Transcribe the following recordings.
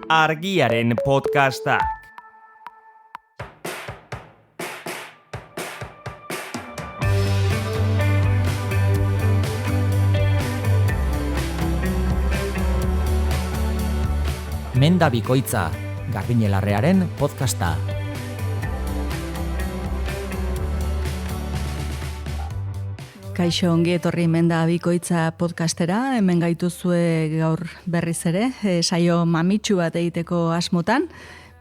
Argiaren podcastak. Menda Bikoitza, Garbine Larrearen podcasta. Kaixo, ongi etorri Menda Bikoitza podcastera, hemen gaituzue gaur berriz ere, saio mamitsu bat egiteko asmotan.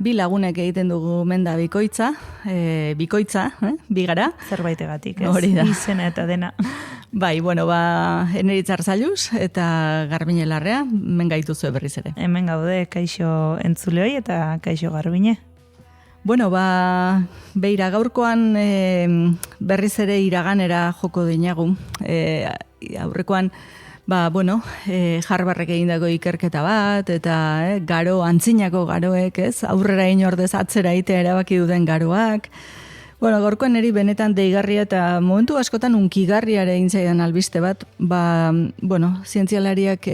Bi lagunek egiten dugu Menda Bikoitza, bi gara. Zerbaitegatik, ez? Hori da. Izena eta dena. Bai, Eneritz Arzailuz eta Garbine Larrea, hemen gaituzue berriz ere. Hemen gaude kaixo entzuleoi eta kaixo Garbine. Beira, gaurkoan berriz ere iraganera joko dinagu. Aurrekoan, Harvardek egindako ikerketa bat, eta antzinako garoek, ez? Aurrera inordez atzera itea erabaki duten garoak. Gaurkoan eri benetan deigarria eta momentu askotan unkigarriare egin zaidan albiste bat, zientzialariak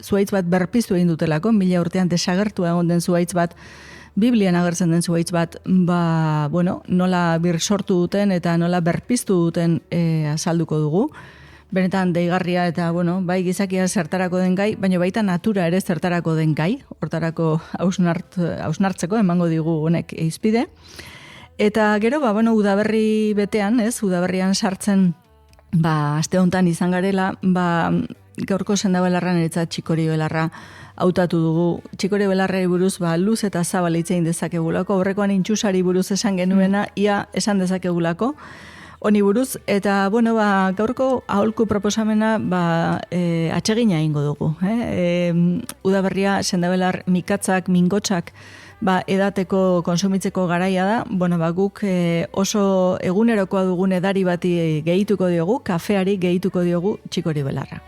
zuhaitz bat berpiztu egin dutelako, 1000 urtean desagertua egon den zuhaitz bat, Biblian agertzen den zuhaitz bat, nola sortu duten eta nola berpiztu duten azalduko dugu. Benetan deigarria eta, bai gizakia zertarako den gai, baina baita natura ere zertarako den gai, hortarako hausnartzeko emango digu honek eizpide. Eta gero, udaberri betean, udaberrian sartzen, aste hontan izan garela, gaurko sendabelarran eretzat txikori belarra hautatu dugu. Txikori belarrari buruz, luz eta zabal hitzein dezakegulako, horrekoan intxusari buruz esan genuena, ia esan dezakegulako, honi buruz, eta, gaurko aholku proposamena, atsegina egingo dugu. Udaberria, sendabelar mikatzak, mingotxak, edateko, konsumitzeko garaia da, guk oso egunerokoa dugun edari bati gehituko diogu, kafeari gehituko diogu txikori belarra.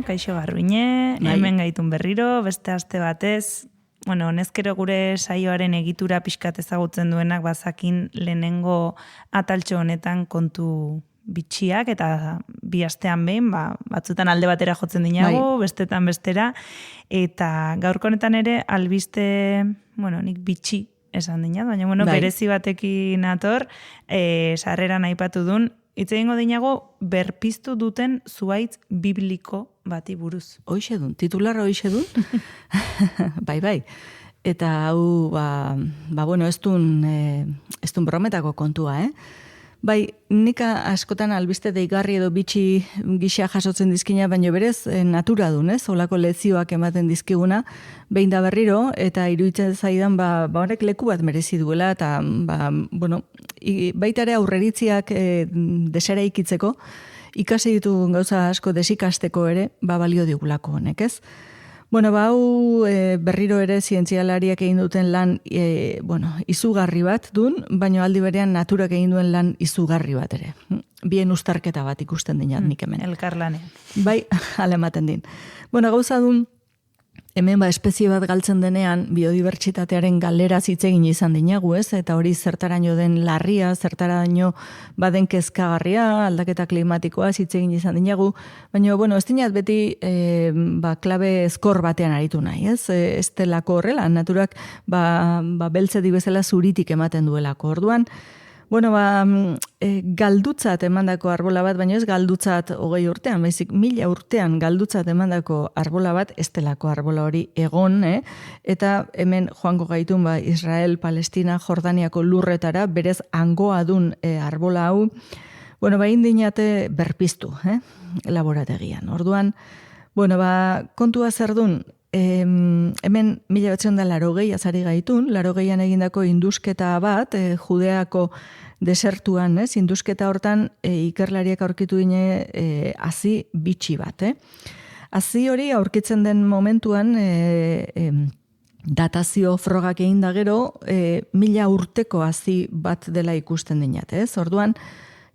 Kaixo Garbine, hemen gaitun berriro, beste aste batez, honezkero gure saioaren egitura pixkat ezagutzen duenak bazakin lehenengo ataltxo honetan kontu bitxiak, eta bi astean behin, batzutan alde batera jotzen dinago, bestetan bestera, eta gaurko honetan ere albiste, nik bitxi esan dinat, baina berezi batekin ator, sarreran aipatu dun, hitz egingo dinago berpiztu duten zuhaitz bibliko bati buruz. Hoixe dun, titularra hoixe dun. Bai. Eta hau, ez dun brometako kontua, Bai, nik askotan albiste deigarri edo bitxi gisa jasotzen dizkina, baina berez natura dun, holako lezioak ematen dizkiguna, behin da berriro, eta iruditzen zaidan, horrek leku bat merezi duela, eta, baita ere aurreritziak desera ikitzeko, ikasi ditugun gauza asko desikasteko ere, balio digulako honek, ez? Hau berriro ere zientzialariak egin duten lan izugarri bat dun, baina aldi berean naturak egin duen lan izugarri bat ere. Bien uztarketa bat ikusten dinat nik hemen. Elkarlane. Bai, hala ematen din. Gauza dun, hemen espezie bat galtzen denean biodibertsitatearen galeraz hitz egin izan dinagu, eta hori zertaraino den larria, zertaraino baden kezkagarria, aldaketa klimatikoa hitz egin izan dinagu, baina ez dinat beti klabe ezkor batean aritu nahi, ez delako horrela, naturak beltzedi bezala zuritik ematen duelako. Orduan, galdutzat emandako arbola bat, baina ez galdutzat 20 urtean, baizik 1000 urtean galdutzat emandako arbola bat, ez delako arbola hori egon, eta hemen joango gaitun Israel, Palestina, Jordaniako lurretara, berez hangoa dun arbola hau, indinate berpiztu, laborategian. Orduan, kontua zer dun, hemen 1980 azari gaitun, 80an egindako indusketa bat, Judeako desertuan, indusketa hortan ikerlariak aurkitu dine hazi bitxi bat. Hazi hori aurkitzen den momentuan datazio frogak egin da gero, 1000 urteko hazi bat dela ikusten dinat, ez? Orduan,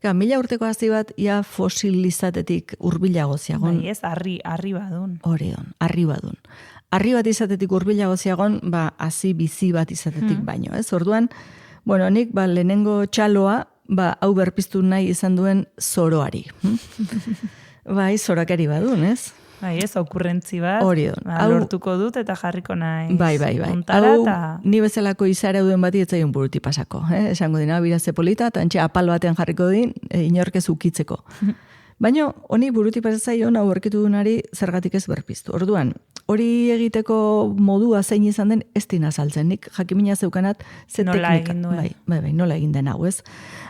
1000 urteko hazi bat, ia fosilizatetik hurbilago ziagon. Bai, ez, harri badun. Orion, harri badun. Harri bat izatetik hurbilago ziagon, hazi bizi bat izatetik baino, ez? Orduan, bueno, nik, lehenengo txaloa, hau berpiztu nahi izan duen zoroari. Bai, zorakari badun, ez? Bai, ez, okurrentzi bat, lortuko dut eta jarriko nahi. Bai. Hau, ni bezalako izara duen bati etzaion buruti pasako. Esango dina, biraze polita, eta antxe apal batean jarriko din, inorkez ukitzeko. Baina, honi buruti pasaion, hau erkitu dunari zergatik ez berpiztu. Orduan, hori egiteko modua zein izan den ez dina saltzen. Nik jakimina zeukanat ze nola teknika. Egin duen. Bai, nola egin den hau, ez?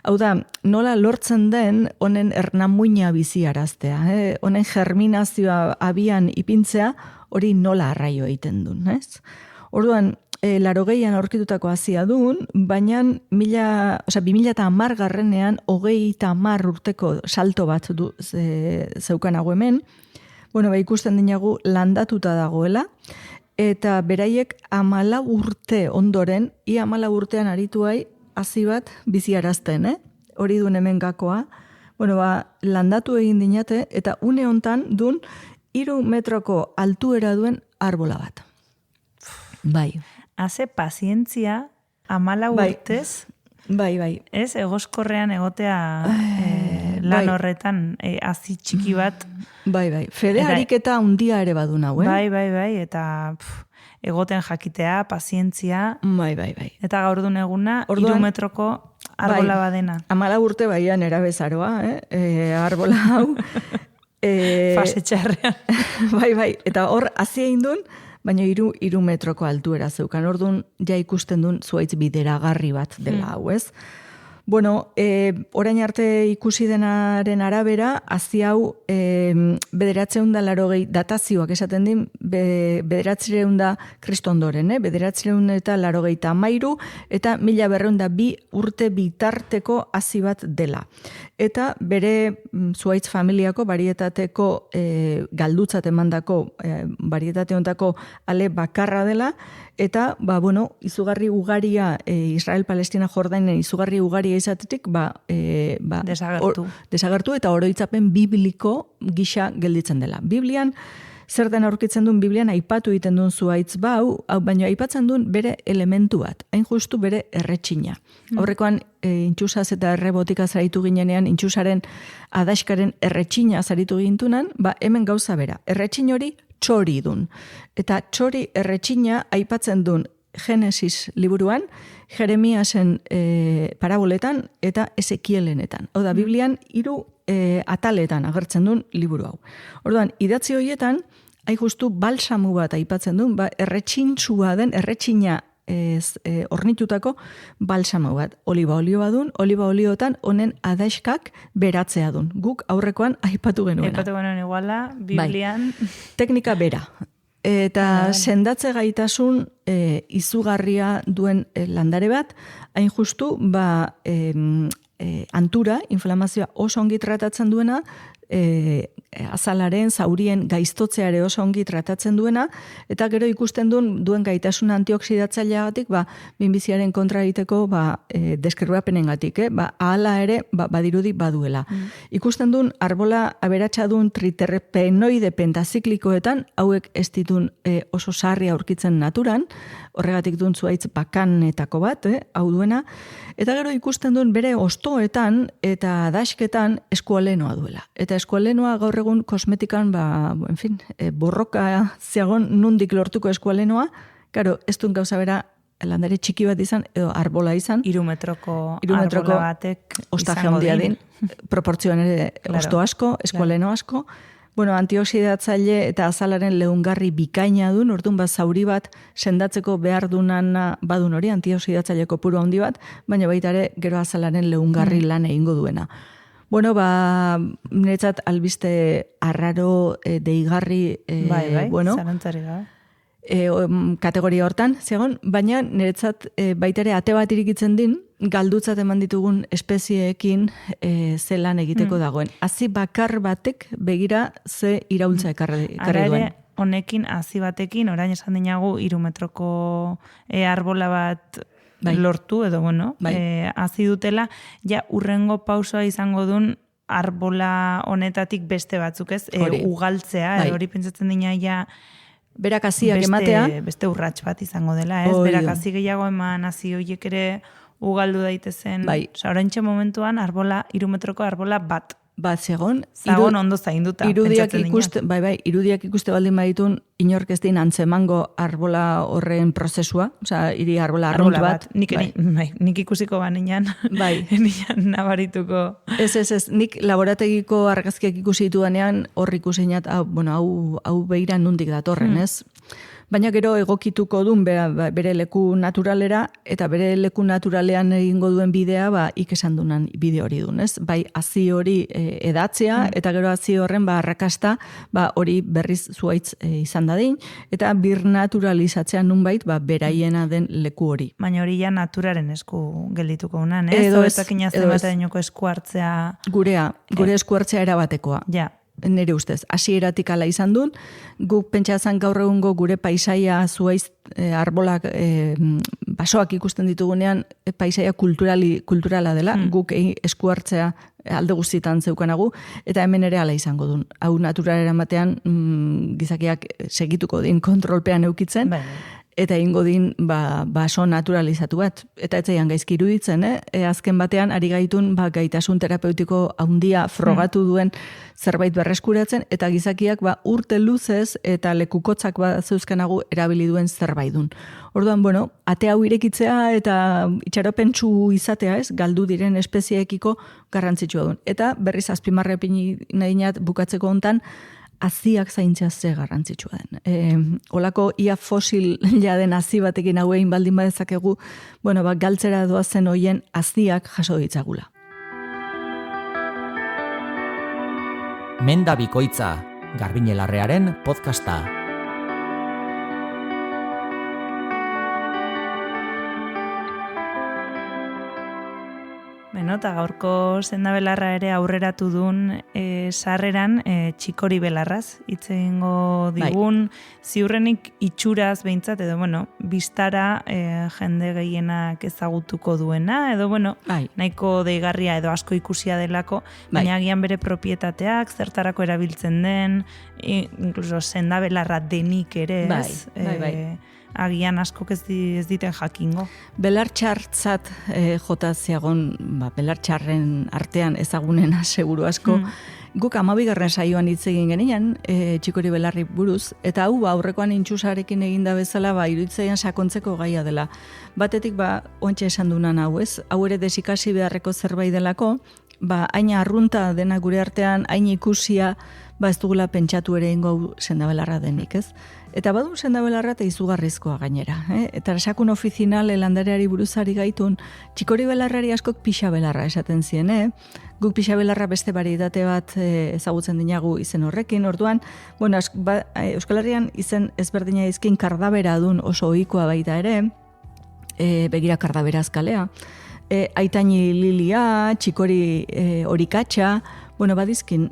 Hau da, nola lortzen den honen ernamuina biziaraztea. Honen germinazioa abian ipintzea, hori nola arraio egiten duen, ez? Orduan, 80an aurkitutako hasia duen, baina 2010 garrenean 30 urteko salto bat zeukan hau hemen, ikusten dinagu landatuta dagoela, eta beraiek 14 urte ondoren, 14 urtean arituai hazi bat biziarazten, hori duen hemen gakoa, landatu egin dinate, eta une hontan duen 3 metroko altuera duen arbola bat. Bai. Haze pazientzia 14 urtez, Bai. Ez, egoskorrean egotea lan horretan hazi txiki bat. Bai. Fede ariketa handia ere badun hau, Bai, eta egoten jakitea, pazientzia. Bai. Eta gaur duen eguna, 3 metroko arbola badena. 14 urte baian erabezaroa, arbola hau. Fase txarrean. Bai, eta hor hazi egin duen, baina 3 metroko altuera zeukan. Orduan, ja ikusten duen zuaitz bideragarri bat dela hau, ez? Bueno, orain arte ikusi denaren arabera, hazi hau 980 datazioak esaten din, 900 kristondoren, 983 eta 1202 urte bitarteko hazi bat dela. Eta bere zuaitz familiako barietateko galdutzat emandako barietate hontako ale bakarra dela, eta, izugarri ugaria, Israel-Palestina Jordainen izugarri ugaria izatetik, desagertu eta oroitzapen bibliko gisa gelditzen dela. Biblian, zer den aurkitzen duen Biblian, aipatu egiten duen zuaitz baina aipatzen duen bere elementu bat, hain justu bere erretxina. Aurrekoan, intxusaz eta errebotika zaritu ginenean, intxusaren adaskaren erretxina zaritu gintunan, hemen gauza bera. Erretxin hori txori dun. Eta txori erretxina aipatzen duen Genesis liburuan, Jeremiasen paraboletan eta Ezekielenetan. Hau da, Biblian 3 ataletan agertzen duen liburu hau. Orduan, idatzi horietan, hain justu balsamu bat aipatzen duen, erretxintsua den, erretxina ornitutako balsamu bat. Oliba olioa duen, oliba oliotan honen adaiskak beratzea duen. Guk aurrekoan aipatu genuena. Aipatu genuen iguala, Biblian. Teknika bera. Eta sendatze gaitasun izugarria duen landare bat, hain justu, antura, inflamazioa oso ongi tratatzen duena, azalaren, zaurien gaiztotzeare oso ongi tratatzen duena, eta gero ikusten duen gaitasun antioksidatzaileagatik, minbiziaren kontra egiteko deskribapenengatik, ahala ere badirudi baduela. Ikusten duen arbola aberatsa duen triterpenoide pentaziklikoetan, hauek ez ditun oso sarri aurkitzen naturan, horregatik duen zuaitz bakanetako bat, hau duena, eta gero ikusten duen bere ostoetan eta dasketan eskualenoa duela. Eta eskualenoa gaur egun kosmetikan, borroka zeagon nundik lortuko eskualenoa, karo, ez duen gauza bera landare txiki bat izan, edo arbola izan. 3 metroko arbola batek ostaje handia din. Proportzioan ere osto asko, eskualeno asko. Antioxidatzaile eta azalaren leungarri bikaina duen, orduan zauri bat sendatzeko behar dunan badun hori, antioxidatzaile kopuru handi bat, baina baita ere gero azalaren leungarri lan egingo duena. Niretzat albiste arraro deigarri, zalantzari da. Kategoria hortan, zegoen, baina niretzat baita ere ate bat irikitzen din, galdutzat eman ditugun espezieekin zelan egiteko dagoen. Hazi bakar batek begira ze iraultza ekarri duen. honekin, hazi batekin, orain esan dinagu 3 metroko arbola bat lortu, edo hazi dutela, ja urrengo pausoa izango duen arbola honetatik beste batzuk, ez? Ugaltzea, hori pentsatzen dina ja berak haziak ematea. Beste urrats bat izango dela, ez? Berak hazi gehiago eman, hazi horiek ere ugaldu daitezen. Oraintxe momentuan 3 metroko arbola bat. Zegon ondo zainduta. Irudiak ikuste baldin baditun, inork ez din antzemango arbola horren prozesua, hiri arbola arrunt bat. Nik ikusiko banean, nian nabarituko. Ez, nik laborategiko argazkiak ikusi ditudanean, hor ikuseinat, hau beira nundik datorren, ez? Baina gero egokituko duen bere leku naturalera, eta bere leku naturalean egingo duen bidea, ikesan dunan bide hori duen, ez? Bai, hazi hori edatzea, eta gero hazi horren arrakasta, hori berriz zuaitz izan dadin, eta birnaturalizatzea nunbait, beraiena den leku hori. Baina hori ja naturaren esku geldituko unan, ez? Edo ezakina zenbateainoko esku hartzea. Gure esku hartzea erabatekoa. Ja. Nire ustez, hasieratik ala izan duen, guk pentsazan gaur egungo gure paisaia zuaiz arbolak basoak ikusten ditugunean paisaia kulturala dela, guk esku hartzea alde guztietan zeukanagu, eta hemen ere ala izango duen. Hau naturalera batean gizakiak segituko din kontrolpean eukitzen, eta ingo din baso naturalizatu bat. Eta etzaian gaizki iruditzen, azken batean ari gaitun gaitasun terapeutiko handia frogatu duen zerbait berreskuratzen, eta gizakiak urte luzez eta lekukotzak zeuzkanagu erabili duen zerbait dun. Orduan, ate hau irekitzea eta itxaropentsu izatea, ez, galdu diren espezieekiko garrantzitsua duen. Eta berriz azpimarrepini nahi nat bukatzeko hontan, haziak zaintzea ze garrantzitsua den. Olako ia fosil jaden hazi batekin hauein baldin badezakegu, galtzera doazen hoien haziak jaso ditzagula. Menda Bikoitza, Garbiñelarrearen podcasta. Eta gaurko sendabelarra ere aurreratu duen sarreran txikori belarraz. Hitz egingo digun, ziurrenik itxuraz behintzat, edo bistara jende gehienak ezagutuko duena, edo nahiko deigarria edo asko ikusia delako, baina agian bere propietateak, zertarako erabiltzen den, inkluso sendabelarra denik ere, ez? Agian askok ez diten jakingo. Belartxartzat jota ziagon, belartxarren artean ezagunena seguru asko, guk 12. saioan hitz egin genian, txikori belarri buruz, eta hau aurrekoan intxusarekin eginda bezala, iruditzaian sakontzeko gaia dela. Batetik, ontsa esan dunan hau, ez? Hau ere desikasi beharreko zerbait delako, haina arrunta dena gure artean, hain ikusia, ez dugula pentsatu ere ingo sendabelarra denik, ez? Eta badu sendabelarra eta izugarrizkoa gainera. Eta sakun ofizinale landareari buruzari gaitun, txikori belarrari askok pixabelarra esaten zien, Guk pixabelarra beste varietate bat ezagutzen dinagu izen horrekin, orduan, Euskal Herrian izen ezberdina izkin kardabera dun oso ohikoa baita ere, begira kardabera azkalea, aitaini lilia, txikori horikatxa, badizkin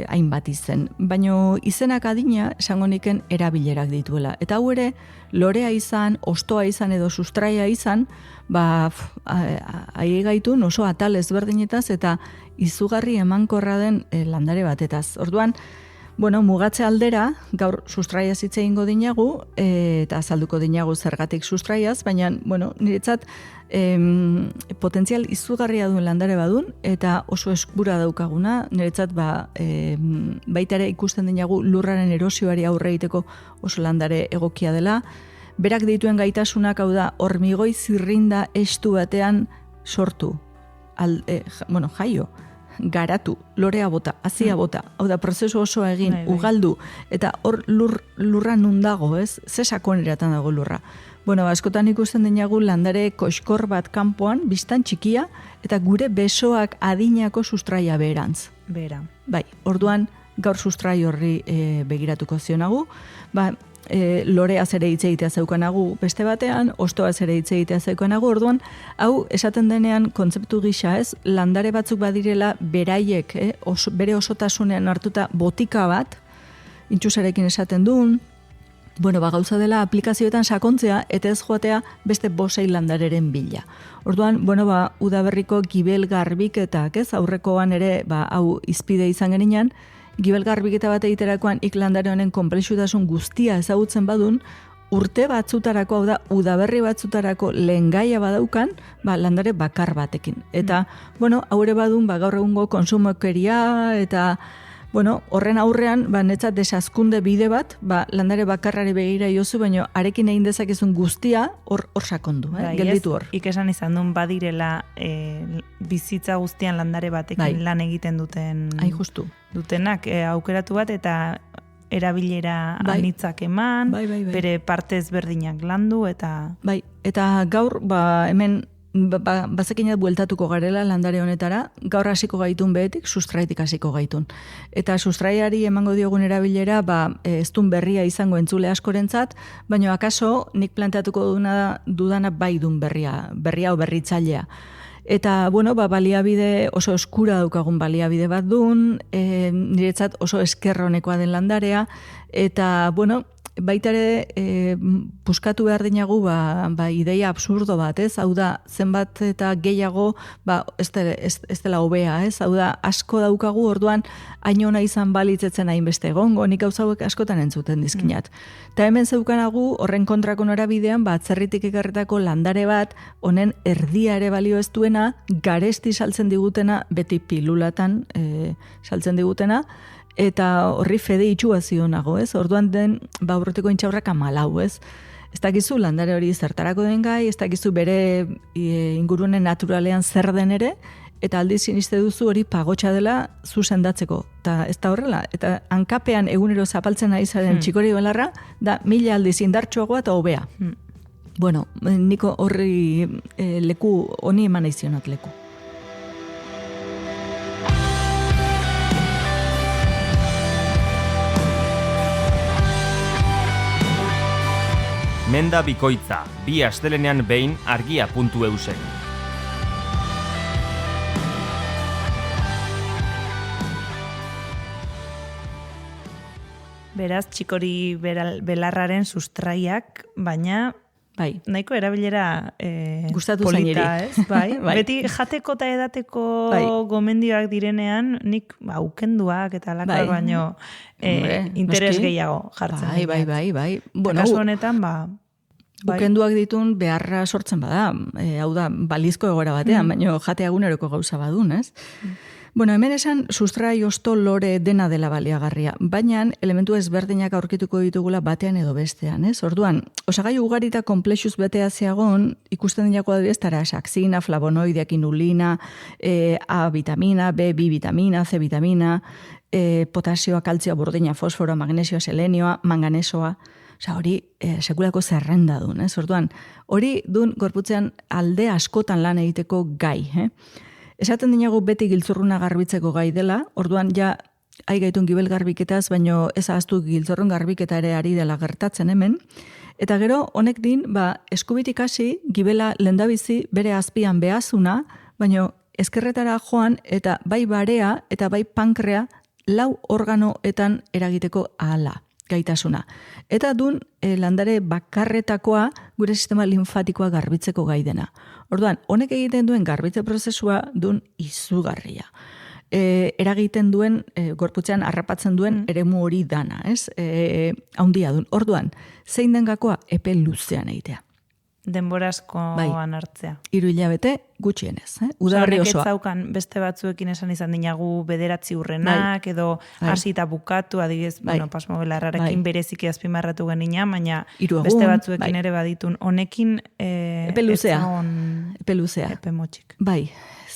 hainbat izen. Baina izenak adina sangoniken erabilerak dituela. Eta hau ere, lorea izan, ostoa izan edo sustraia izan, ahi gaitun oso atal ezberdinetaz eta izugarri emankorra den landare batetaz. Orduan, mugatze aldera, gaur sustraia zitze ingo dinagu, eta azalduko dinagu zergatik sustraiaz, baina, niretzat, potentzial izugarria duen landare badun, eta oso eskura daukaguna, niretzat, baita ere ikusten dinagu lurraren erosioari aurre egiteko oso landare egokia dela. Berak dituen gaitasunak, hau da, hormigoi zirrinda estu batean sortu, jaio, garatu, lorea bota, hazia bota, hau da, prozesu osoa egin, ugaldu, eta hor lurra nundago, ez? Ze sakoneratan dago lurra. Askotan ikusten dinagu landare koskor bat kanpoan, biztan txikia, eta gure besoak adinako sustraia beherantz. Bera. Orduan, gaur sustrai horri begiratuko zionagu, loreaz ere hitz egitea zeukanagu beste batean, ostoaz ere hitz egitea zeukanagu, orduan, hau esaten denean kontzeptu gisa, ez, landare batzuk badirela beraiek, bere osotasunean hartuta botika bat, intxusarekin esaten duen, bueno, gauza dela aplikazioetan sakontzea eta ez joatea beste 5-6 landareren bila. Orduan, bueno, udaberriko gibel garbiketak, ez? Aurrekoan ere, hau izpide izan geninan, gibel garbiketa bat egiterakoan landare honen konplexutasun guztia ezagutzen badun, urte batzutarako, hau da, udaberri batzutarako lehengaia badaukan, landare bakar batekin. Eta, bueno, haure badun, gaur egungo konsumokeria eta bueno, horren aurrean, netzat desazkunde bide bat, landare bakarrari begira jozu, baina arekin egin dezakezun guztia hor sakondu, gelditu hor. Ikesan izan duen badirela bizitza guztian landare batekin lan egiten duten justu. Dutenak aukeratu bat eta erabilera anitzak eman, bere partez berdinak landu eta... Eta gaur, hemen bazekinat bueltatuko garela landare honetara, gaur hasiko gaitun behetik, sustraitik hasiko gaitun. Eta sustraiari emango diogun erabilera, ez dun berria izango entzule askorentzat, baina akaso nik planteatuko dudana bai dun berria o berritzailea. Eta, bueno, baliabide oso eskura daukagun baliabide bat dun, niretzat oso eskerronekoa den landarea, eta, bueno, baita ere puskatu behar dinagu ideia absurdo bat, ez? Hau da, zenbat eta gehiago ez dela hobea, ez? Hau da, asko daukagu orduan hain ona izan balitzetzen hainbeste egongo, nik gauza hauek askotan entzuten dizkinat. Eta hemen zeukanagu horren kontrako norabidean, atzerritik ekarretako landare bat, honen erdia ere balio ez duena, garesti saltzen digutena, beti pilulatan saltzen digutena, eta horri fede itxua zionago, ez? Orduan den, aurretiko intxaurrak 14, ez? Ez dakizu landare hori zertarako den gai, ez dakizu bere ingurune naturalean zer den ere, eta aldiz siniste duzu hori pagotxa dela zu sendatzeko. Eta ez da horrela, eta hankapean egunero zapaltzen ari zaren txikori belarra, da 1000 aldiz indartsuagoa eta hobea. Bueno, niko horri leku, honi eman aizionat leku. Menda bikoitza, 2 astelenean behin argia.eusen. Beraz, txikori belarraren sustraiak, baina nahiko erabilera gustatu polita, ez? Beti jateko eta edateko gomendioak direnean, nik ukenduak eta alakar baino interes gehiago jartzen. Bai. Kasu honetan, ukenduak ditun beharra sortzen bada, hau da, balizko egoera batean, baina jatea eguneroko gauza badun, ez? Bueno, hemen esan sustrai osto lore dena dela baliagarria, baina elementu ezberdinak aurkituko ditugula batean edo bestean, ez? Orduan, osagai ugari eta komplexuz betea zeagon, ikusten dinako adibidez taraxaxina, flavonoideak, inulina, A vitamina, B vitamina, C vitamina, potasioa, kaltzioa, burdina, fosforoa, magnesioa, selenioa, manganesoa, hori sekulako zerrenda duen, ez? Orduan, hori duen gorputzean alde askotan lan egiteko gai, Esaten dinago beti giltzurruna garbitzeko gai dela, orduan gaitun gibel garbiketaz, baino ez ahaztu giltzurrun garbiketa ere ari dela gertatzen hemen. Eta gero, honek din, eskubitik hasi, gibela lendabizi bere azpian behazuna, baino ezkerretara joan eta bai barea eta bai pankrea 4 organoetan eragiteko ahala gaitasuna. Eta dun landare bakarretakoa gure sistema linfatikoa garbitzeko gai dena. Orduan, honek egiten duen garbitze prozesua dun izugarria. Eragiten duen, gorputzean harrapatzen duen eremu hori dana, ez? Haundia dun. Orduan, zein den gakoa epe luzean egitea. Denborazkoan hartzea. 3 hilabete gutxienez, udaberri osoa. Zaukan beste batzuekin esan izan dinagu 9 urrenak, edo hasi eta bukatu, adibidez, Pasmo Belarrarekin bereziki azpimarratu genina, baina beste batzuekin ere baditun. Honekin epe luzea. Epe motxik.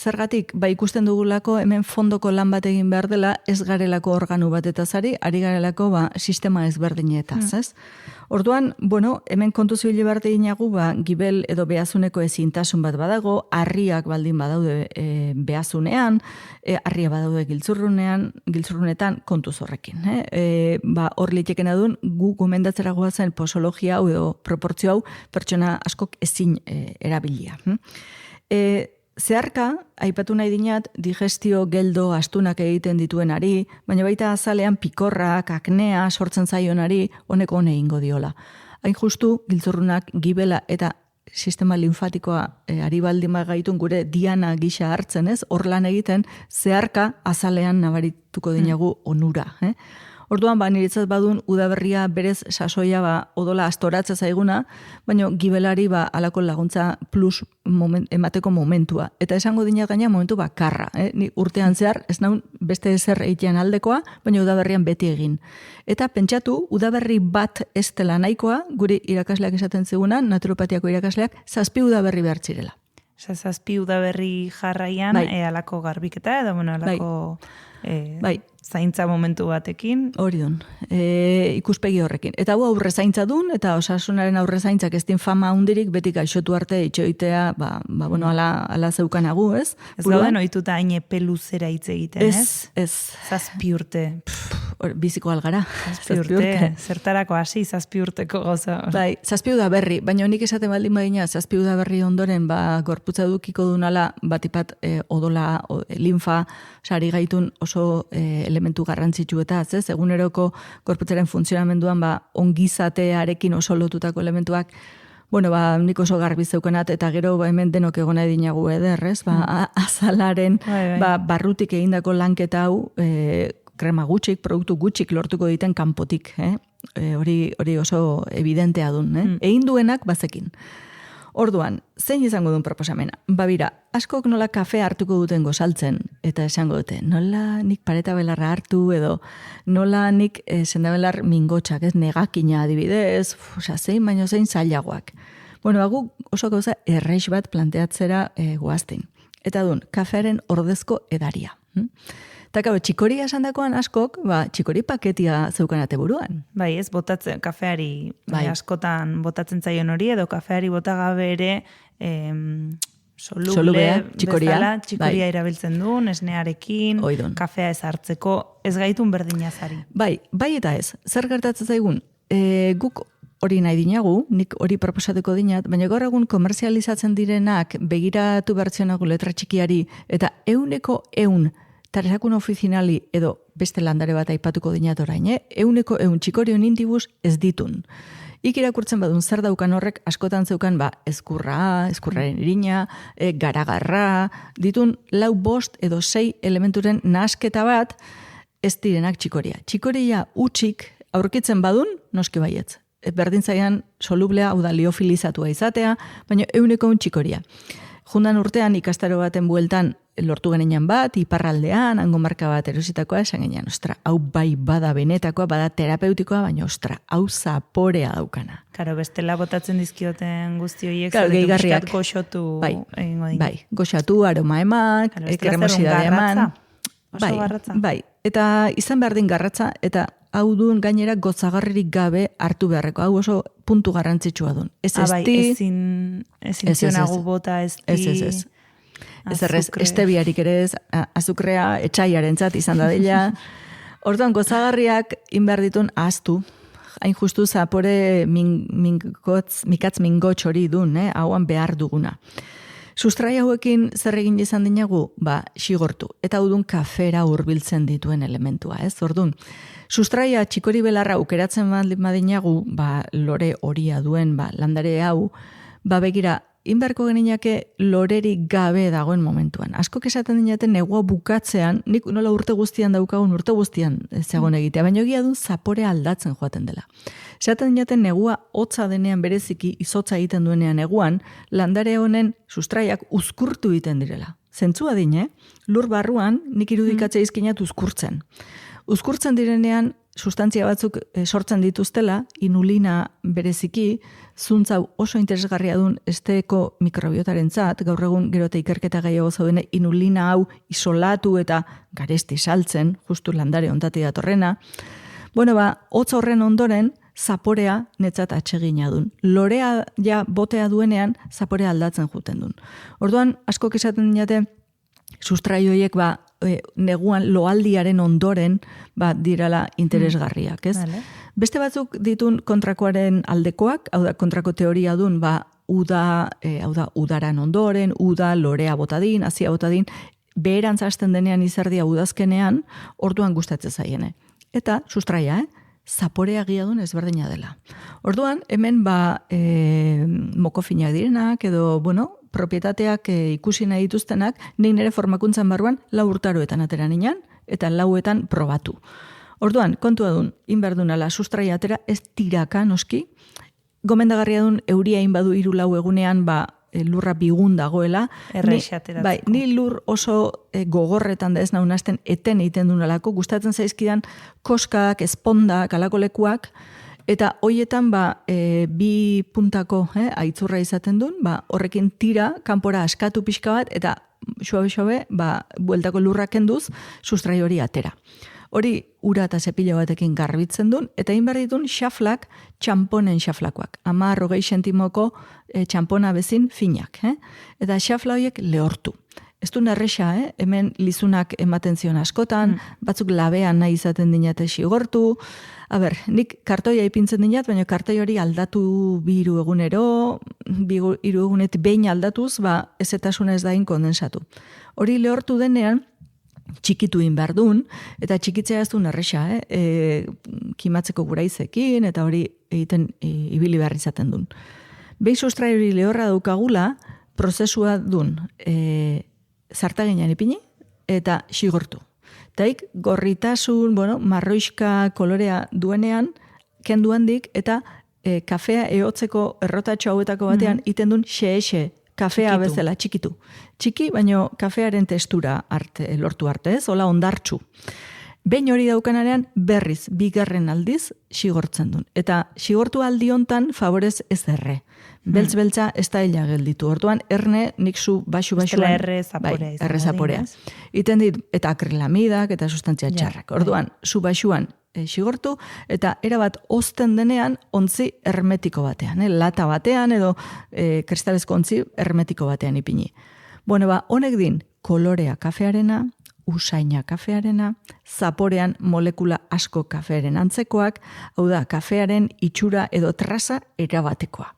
Zergatik, ikusten dugulako hemen fondoko lan bat egin behar dela, ez garelako organu batetaz ari garelako sistema ezberdinetaz, ez? Orduan, hemen kontu zibili behar eginagu, gibel edo behazuneko ezintasun bat badago, harriak baldin badaude behazunean, harria badaude giltzurrunetan kontuz horrekin. Hor litekena duen, gu gomendatzera goazen posologia hau edo proportzio hau pertsona askok ezin erabilia. Zeharka, aipatu nahi dinat, digestio geldo astunak egiten dituenari, baina baita azalean pikorrak, aknea sortzen zaionari, honeko hone ingo diola. Hain justu, giltzurrunak, gibela eta sistema linfatikoa ari baldin gaitun gure diana gisa hartzen, ez? Hor lan egiten, zeharka azalean nabarituko dinagu onura. Orduan, niretzat badun udaberria berez sasoia odola astoratza zaiguna, baina gibelari alako laguntza plus emateko momentua. Eta esango dina gaina momentu bakarra. Ni urtean zehar, ez naun beste ezer egitean aldekoa, baina udaberrian beti egin. Eta pentsatu, udaberri bat ez dela nahikoa, guri irakasleak esaten ziguna, naturopatiako irakasleak, 7 udaberri behar txirela. 7 udaberri jarraian, alako garbiketa, edo alako... Bai. Zaintza momentu batekin. Hori dun, ikuspegi horrekin. Eta hau aurre zaintza dun, eta osasunaren aurre zaintzak ez din fama hundirik, beti gaixotu arte itxoitea, ala zeukanagu, ez? Ez gauden ohituta haine peluzera hitz egiten, ez? Ez. 7 urte. Biziko algara. 7 urte. Zertarako hasi 7 urteko gauza. Bai, 7 udaberri, baina nik esaten baldin badina, 7 udaberri ondoren, gorputza dukiko dunala, batipat odola, linfa, sari gaitun oso elementu garrantzitsu eta ez, eguneroko gorputzaren funtzionamenduan ongizatearekin oso lotutako elementuak, nik oso garbi zeukenat, eta gero hemen denok egona edinagu ederrez, azalaren barrutik egindako lanketa hau, krema gutxik, produktu gutxik lortuko diten kanpotik, hori oso evidentea dun, egin duenak bazekin. Orduan, zein izango duen proposamena? Bira, askok nola kafe hartuko duten gozaltzen, eta esango dute, nola nik pareta belarra hartu, edo nola nik sendabelar mingotxak, ez negakina adibidez, zein baino zein zailagoak. Hagu oso gauza erreix bat planteatzera goaztin. Eta duen, kafearen ordezko edaria. Eta txikoria esan dakoan askok, txikori paketia zeukanate buruan. Bai, ez botatzen, kafeari askotan botatzen zaion hori, edo kafeari botagabe ere soluble bezala, txikoria erabiltzen duen, esnearekin, kafea ez hartzeko, ez gaitun berdinazari. Bai eta ez, zer gertatzen zaigun, guk hori nahi dinagu, nik hori proposatuko dinat, baina gaur egun komerzializatzen direnak begiratu bertzionagu letra txikiari, eta 100% taresakun ofizinali edo beste landare bat aipatuko dinat orain, 100% txikorion indibus ez ditun. Ik irakurtzen badun zer daukan horrek askotan zeukan eskurraren irina, garagarra, ditun 4, 5 edo 6 elementuren nahasketa bat ez direnak txikoria. Txikoria utxik aurkitzen badun, noski baietz. Berdin zaian solublea, hau da liofilizatua izatea, baina 100% txikoria. Jundan urtean ikastaro baten bueltan lortu genean bat, iparraldean, hango marka bat erositakoa, esan genean, ostra, hau bai bada benetakoa, bada terapeutikoa, baina ostra, hau zaporea daukana. Karo, bestela botatzen dizkioten guzti horiek, gehigarriak goxotu egingo dira. Bai, goxatu, aroma emak, kremosidade eman. Oso garratza. Bai, eta izan behar din garratza, eta hau duen gainera gozagarririk gabe hartu beharreko. Hau oso puntu garrantzitsua duen. Ezin zionagu bota, ez. Ez errez, estebiarik ere ez, azukrea etxaiaren zat izan da dela. Orduan, gozagarriak inbehar ditun ahaztu. Hain justu zapore mikatz mingotx hori duen, hauan behar duguna. Sustrai hauekin zer egin izan dinagu? Xigortu. Eta hau duen kafera hurbiltzen dituen elementua, ez? Orduan, sustraia txikori belarra ukeratzen badinagu, lore horia duen, landare hau, begira, inberko geninake lorerik gabe dagoen momentuan. Askok esaten dinaten negua bukatzean, nik nola urte guztian daukagun urte guztian zegoen egitea, baina egia du zaporea aldatzen joaten dela. Esaten dinaten negua hotza denean bereziki izotza egiten duenean neguan, landare honen sustraiak uzkurtu egiten direla. Zentzua dine, lur barruan nik irudikatzea izkinat uzkurtzen. Uzkurtzen direnean, sustantzia batzuk sortzen dituztela, inulina bereziki, zuntzau oso interesgarria duen esteko mikrobiotaren zat, gaur egun gerote ikerketa gehiago zaudene, inulina hau isolatu eta garesti saltzen, justu landare ontati datorrena. Hotz horren ondoren, zaporea netzat atsegina duen. Lorea ja botea duenean, zaporea aldatzen juten duen. Orduan, askok esaten dinate, sustraioiek neguan loaldiaren ondoren dirala interesgarriak, ez? Vale. Beste batzuk ditun kontrakoaren aldekoak, hau da kontrako teoria dun, udaran ondoren, uda, lorea botadin, azia botadin, beherantz hasten denean izerdia udazkenean, orduan gustatzen zaiene. Eta, sustraia, zaporea giadun ezberdina dela. Orduan, hemen mokofinak direnak, edo, propietateak ikusi nahi dituztenak, nik nire formakuntzan barruan 4 urtaroetan atera ninan, eta 4etan probatu. Orduan, kontua dun, inberdunala sustraia atera, ez tiraka noski, gomendagarria dun euria inbadu 3-4 egunean, lurra bigun dagoela. Errexateratzeko. Ni lur oso gogorretan da ez naunazten eten egiten dunalako, gustatzen zaizkidan koskak, espondak, alako lekuak, eta hoietan 2 puntako aitzurra izaten duen, horrekin tira, kanpora askatu pixka bat, eta xoabe, bueltako lurrak kenduz, sustrai hori atera. Hori ura eta zepilo batekin garbitzen duen, eta inbar ditun xaflak, txamponen xaflakoak. 10-20 sentimoko txampona bezin finak. Eta xafla horiek lehortu. Ez du erresa, hemen lizunak ematen zion askotan, batzuk labean nahi izaten dinate xigortu. Nik kartoia ipintzen dinat, baina kartoi hori aldatu 2 egunero, 3 egunet behin aldatuz, ezetasuna ez dain kondensatu. Hori lehortu denean, txikitu inberdun, eta txikitzea ez duen erresa, kimatzeko guraizekin, eta hori egiten ibili behar izaten duen. Behi sustrai hori lehorra daukagula, prozesua duen, zartaginan ipini, eta xigortu. Taik, gorritasun, marroiska kolorea duenean, kendu handik, eta kafea ehotzeko errotatxo hauetako batean, iten duen xe-exe, kafea bezala, txikitu. Txiki, baino kafearen testura lortu arte, ez? Hola ondartxu. Behin hori daukanarean berriz, 2. aldiz, xigortzen duen. Eta xigortu aldi hontan favorez ez erre. Beltz-beltza ez da hila gelditu. Orduan, erne nik zu baxu-baxuan... Estela erre zaporea. Erre zaporea. Iten dit, eta akrilamidak, eta sustantzia txarrak. Orduan, zu baxuan xigortu, eta erabat ozten denean ontzi hermetiko batean. Lata batean, edo kristalezko ontzi hermetiko batean ipini. Honek din, kolorea kafearena, usaina kafearena, zaporean molekula asko kafearen antzekoak, hau da, kafearen itxura edo traza erabatekoa.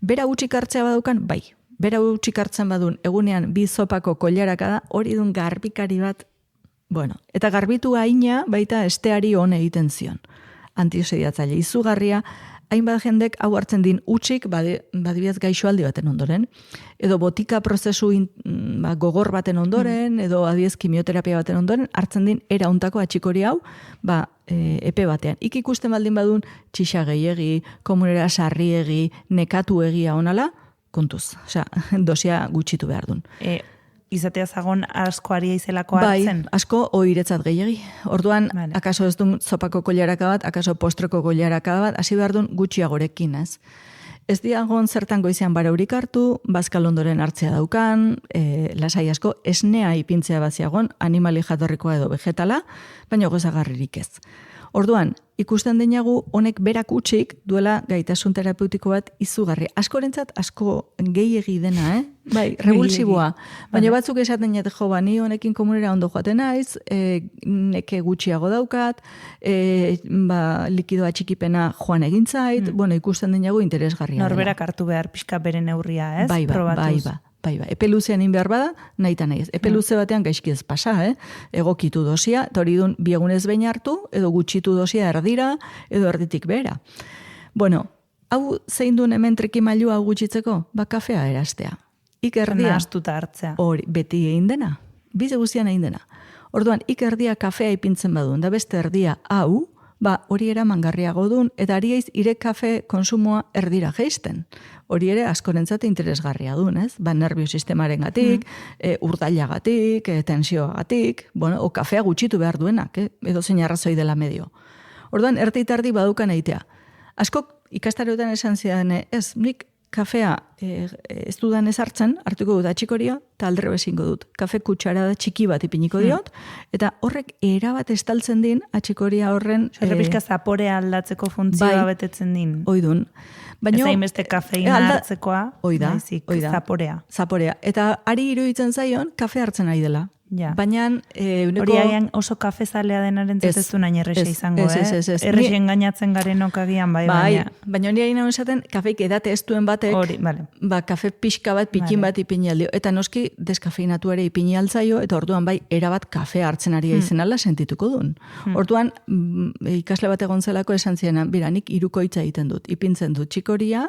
Bera gutxik hartzea badaukan, bai. Bera gutxik hartzen badun, egunean 2 zopako koilaraka da, hori dun garbikari bat, eta garbitu haina baita esteari hon egiten zion. Antiosediatzaile izugarria, hainbat jendek hau hartzen din utxik, badibiaz gaixoaldi baten ondoren, edo botika prozesu gogor baten ondoren, edo adiez kimioterapia baten ondoren, hartzen din era untako atxikori hau, epe batean. Ikusten baldin badun, txixa gehiegi, komunera sarriegi, nekatu egia onala, kontuz. Dosia gutxitu behar dun. Izatea zagon asko aria izelako hartzen? Bai, asko oiretzat gehiagi. Orduan, akaso ez duen zopako koilaraka bat, akaso postroko koilaraka bat, hasi behar duen gutxiagorekin, ez? Ez diagon zertan goizean baraurik hartu, bazkal ondoren hartzea daukan, lasai asko, esnea ipintzea baziagon, animali jatorrikoa edo vegetala, baina gozagarririk ez. Orduan, ikusten dinagu honek berak utxik duela gaitasun terapeutiko bat izugarri. Askorentzat asko gehiegi dena, Bai, revulsiboa. Baina batzuk esaten jate ni honekin komunera ondo joaten naiz, neke gutxiago daukat, likidoa txikipena joan egintzait, ikusten dinagu interesgarria. Norberak hartu behar pixka bere neurria, ez? Bai. Epe luzean inbehar bada, nahi eta nahi ez. Epe luze batean gaizki ez pasa, egokitu dosia, eta hori dun bi egunez behin hartu, edo gutxitu dosia erdira, edo erditik behera. Hau zein duen hemen trikimailu hau gutxitzeko? Kafea erastea. Ikerdia. Nahastuta hartzea. Hori, beti egin dena. Bize guztian egin dena. Orduan, ikerdia kafea ipintzen badun, da beste erdia hau, hori eramangarriago dun, eta ariaiz ire kafe konsumoa erdira geisten. Hori ere askorentzat interesgarria dun, ez? Nerviosistemaren gatik, urdailagatik, tensioagatik, o kafea gutxitu behar duenak, edo zein arrazoi dela medio. Orduan, erdi-tardi badukan eitea. Askok ikastaroetan esan zidan, ez, nik kafea ez dudan ez hartzen, hartuko dut atxikoria, eta aldre bezingo dut. Kafe kutsarada txiki bat ipiniko diot, eta horrek erabat estaltzen din atxikoria horren... Errepizka zaporea aldatzeko funtzioa betetzen din. Oidun. Ez hainbeste kafeina hartzekoa, oida. Zaporea. Eta ari iruditzen zaion, kafe hartzen ari dela. Ja. Baina Hori agian oso kafezalea denaren ez du nahi errexe izango, Errexe engainatzen garenok agian, baina. Baina hori nahi esaten, kafeik edate ez duen batek, kafe pixka bat, pikin bat ipini aldio. Eta noski, deskafeinatu ere ipini altzaio, eta orduan bai, erabat kafe hartzen ari izen ala sentituko duen. Orduan, ikasle bat egon zelako esan ziena, bira, nik irukoitza egiten dut, ipintzen dut txikoria,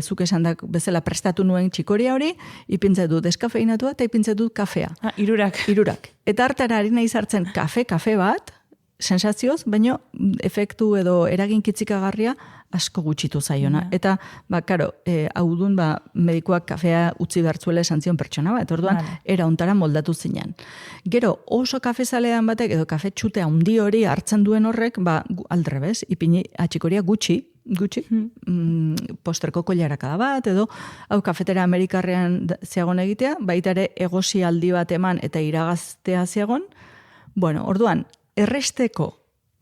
zuk esan da bezala prestatu nuen txikoria hori, ipintzen dut deskafeinatua eta ipintzen dut kafea. Irurak. Eta hartara ari nahi sartzen kafe bat, sensazioz, baina efektu edo eragin kitzikagarria asko gutxitu zaiona. Eta, karo, hau dun, medikoak kafea utzi bertzuela esan zion pertsona bat, orduan, era ontara moldatu zinean. Gero, oso kafezalean batek, edo kafe txutea handi hori hartzen duen horrek, aldrebez, ipini atxikoria gutxi, postreko koilarakada bat, edo hau kafetera Amerikarrean ziagon egitea, baita ere egosi aldi bat eman eta iragaztea ziagon. Bueno, orduan, erresteko,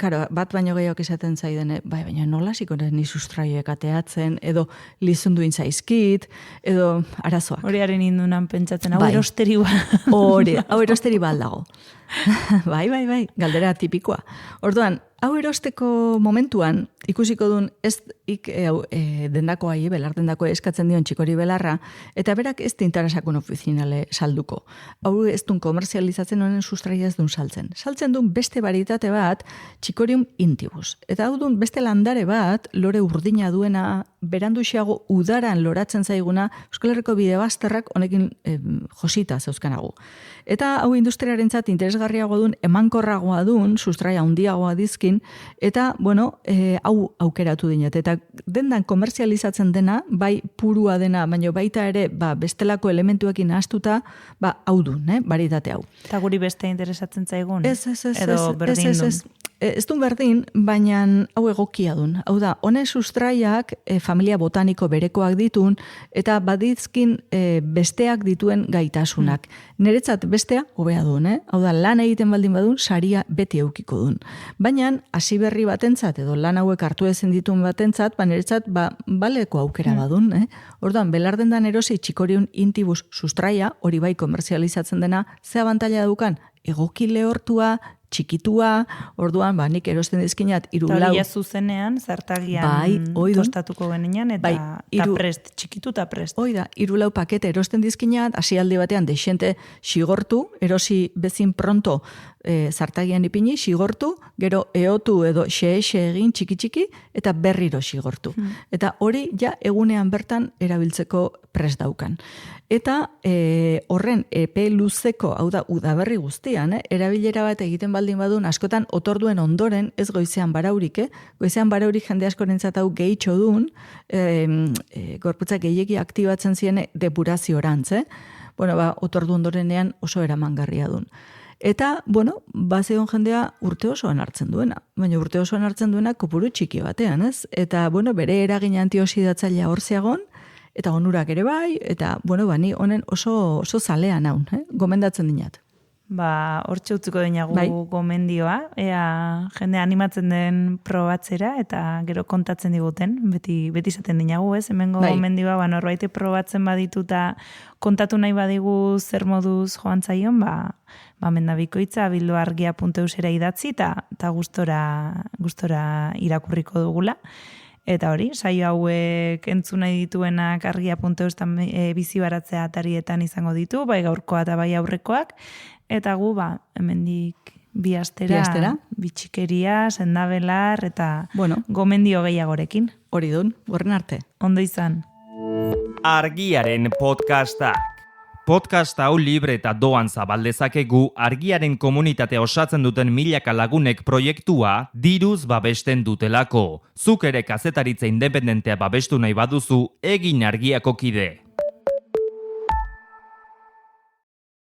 karo, bat baino gehiago esaten zaidene, baina nola zikoren ni sustraioek ateatzen, edo lizunduin zaizkit, edo arazoak. Horiaren indunan pentsatzen, hau erosteri ba. Hori, hau erosteri ba aldago. Bai, galdera tipikoa. Orduan, hau erosteko momentuan, ikusiko duen ez dendakoa, belar dendakoa eskatzen dion txikori belarra, eta berak ez tintarasakun ofizinale salduko. Hau ez duen komerzializatzen honen sustraia ez duen saltzen. Saltzen duen beste baritate bat, txikorium intibus. Eta hau duen beste landare bat, lore urdina duena, beranduxiago udaran loratzen zaiguna, Euskal Herriko bidebazterrak honekin josita zeuzkanagu. Eta hau industriarentzat interesgarriago duen, emankorragoa duen, sustraia handiagoa dizkin, eta, hau aukeratu dinet. Eta dendan komerzializatzen dena, bai purua dena, baina baita ere, bestelako elementuekin nahaztuta, hau duen, baritate hau. Eta guri beste interesatzen zaigun? Edo berdin duen? Ez duen berdin, baina hau egokia duen. Hau da, honen sustraiak familia botaniko berekoak ditun, eta badizkin besteak dituen gaitasunak. Niretzat bestea hobea duen, hau da, lan egiten baldin badun, saria beti eukiko duen. Baina, hasi berri batentzat, edo lan hauek hartu ezin dituen batentzat, niretzat, baleko aukera badun. Orduan, belardendan erosi txikoriun intibus sustraia, hori bai komerzializatzen dena, ze abantaila dukan? Egoki lehortua, txikitua, orduan, nik erosten dizkinat, irulau. Eta hori zuzenean, zartagian tostatuko genean, eta prest, txikitu eta prest. Oida, irulau pakete erosten dizkinat, hasialdi batean deixente xigortu, erosi bezin pronto zartagian ipini, xigortu, gero eotu edo xe-xe egin txiki-txiki, eta berriro xigortu. Eta hori ja egunean bertan erabiltzeko prest daukan. Eta horren epe luzeko, hau da, udaberri guztian, erabilera bat egiten baldin badun, askotan otorduen ondoren, ez goizean baraurik, goizean baraurik jende askorentzat hau gehitxo duen, gorputzak gehiegi aktibatzen ziren depuraziorantz, otordu ondorenean oso eramangarria duen. Eta, bazegon jendea urte osoan hartzen duena. Baina urte osoan hartzen duena kopuru txiki batean, ez? Eta, bere eragin antioxidatzailea hor zeagon, eta onurak ere bai, eta, ni honen oso zalean haun, gomendatzen dinat. Hortxe utziko dinagu gomendioa, ea jende animatzen den probatzera, eta gero kontatzen diguten, beti izaten dinagu, ez? Hemengo gomendioa, norbaite probatzen badituta kontatu nahi badigu zer moduz joan zaion, mendabikoitza bilduargia.eusera idatzi, eta gustora irakurriko dugula. Eta hori, saio hauek entzun nahi dituenak argia.eus bizi baratzea atarietan izango ditu, bai gaurkoa eta bai aurrekoak, eta gu, hemendik bi astera, bitxikeria, sendabelar, eta gomendio gehiagorekin. Hori dun, horren arte. Ondo izan. Argiaren podcasta. Podcast hau libre eta doan zabaldezakegu Argiaren komunitatea osatzen duten milaka lagunek proiektua diruz babesten dutelako. Zuk ere kazetaritza independentea babestu nahi baduzu, egin Argiako kide.